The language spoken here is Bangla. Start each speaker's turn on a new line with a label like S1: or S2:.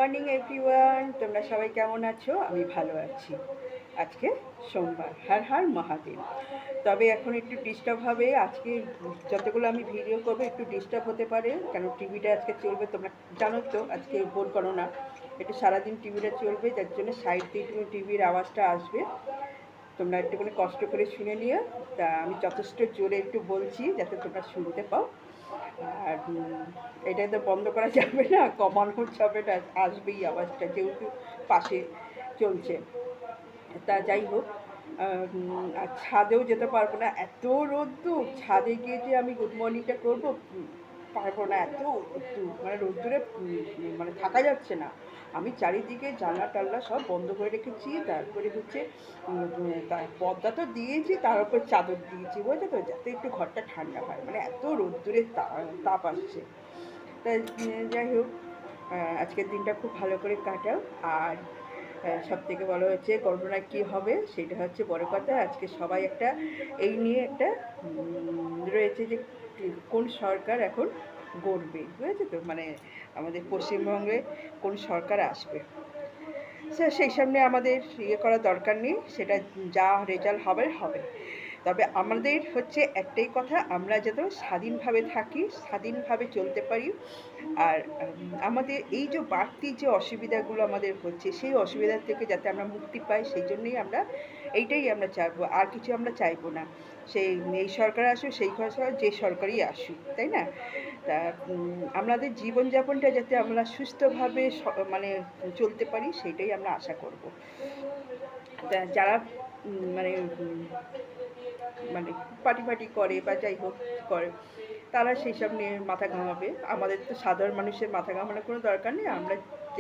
S1: মর্নিং এভরিওয়ান, তোমরা সবাই কেমন আছো? আমি ভালো আছি। আজকে সোমবার, হর হর মহাদেব। তবে এখন একটু ডিস্টার্ব হবে আজকে, যতগুলো আমি ভিডিও করবো একটু ডিস্টার্ব হতে পারে, কেন টিভিটা আজকে চলবে, তোমরা জানো তো আজকে বোর করো না, একটু সারাদিন টিভিটা চলবে, যার জন্য সাইড দিয়ে একটু টিভির আওয়াজটা আসবে। তোমরা একটুখানি কষ্ট করে শুনে নিও। তা আমি যথেষ্ট জোরে একটু বলছি যাতে তোমরা শুনতে পাও। আর এটা তো বন্ধ করা যাবে না, কমানো যাবে না, আসবেই আওয়াজটা, যেহেতু পাশে চলছে। তা যাই হোক, আর ছাদেও যেতে পারবো না, এত রোদ্দুর। ছাদে গিয়ে যে আমি গুড মর্নিংটা করবো, পারবো না, এত রোদ্দুর, মানে রোদ্দুরে মানে থাকা যাচ্ছে না। আমি চারিদিকে জানলা টাল্লা সব বন্ধ করে রেখেছি, তারপরে হচ্ছে তার পর্দা তো দিয়েছি, তার উপর চাদর দিয়েছি, বুঝলে তো, যাতে একটু ঘরটা ঠান্ডা হয়, মানে এত রোদ্দুরের তাপ আসছে। তাই যাই হোক, আজকের দিনটা খুব ভালো করে কাটাও। আর সবথেকে বড় হচ্ছে ঘটনা কী হবে সেটা হচ্ছে বড় কথা। আজকে সবাই একটা এই নিয়ে একটা রয়েছে যে কোন সরকার এখন গড়বে, বুঝেছো তো, মানে আমাদের পশ্চিমবঙ্গে কোন সরকার আসবে। সেই সামনে আমাদের ইয়ে করার দরকার নেই, সেটা যা রেজাল্ট হবে হবে। তবে আমাদের হচ্ছে একটাই কথা, আমরা যাতে স্বাধীনভাবে থাকি, স্বাধীনভাবে চলতে পারি। আর আমাদের এই যে বাড়তি যে অসুবিধাগুলো আমাদের হচ্ছে, সেই অসুবিধার থেকে যাতে আমরা মুক্তি পাই, সেই জন্যই আমরা এইটাই আমরা চাইবো, আর কিছু আমরা চাইবো না। সেই এই সরকার আসুক, সেই সরকার, যে সরকারই আসুক, তাই না? তা আমাদের জীবনযাপনটা যাতে আমরা সুস্থভাবে মানে চলতে পারি, সেইটাই আমরা আশা করব। তা যারা মানে মানে পার্টি করে বা যাই হোক করে, তারা সেই সব নিয়ে মাথা ঘামাবে। আমাদের তো সাধারণ মানুষের মাথা ঘামানোর কোনো দরকার নেই। আমরা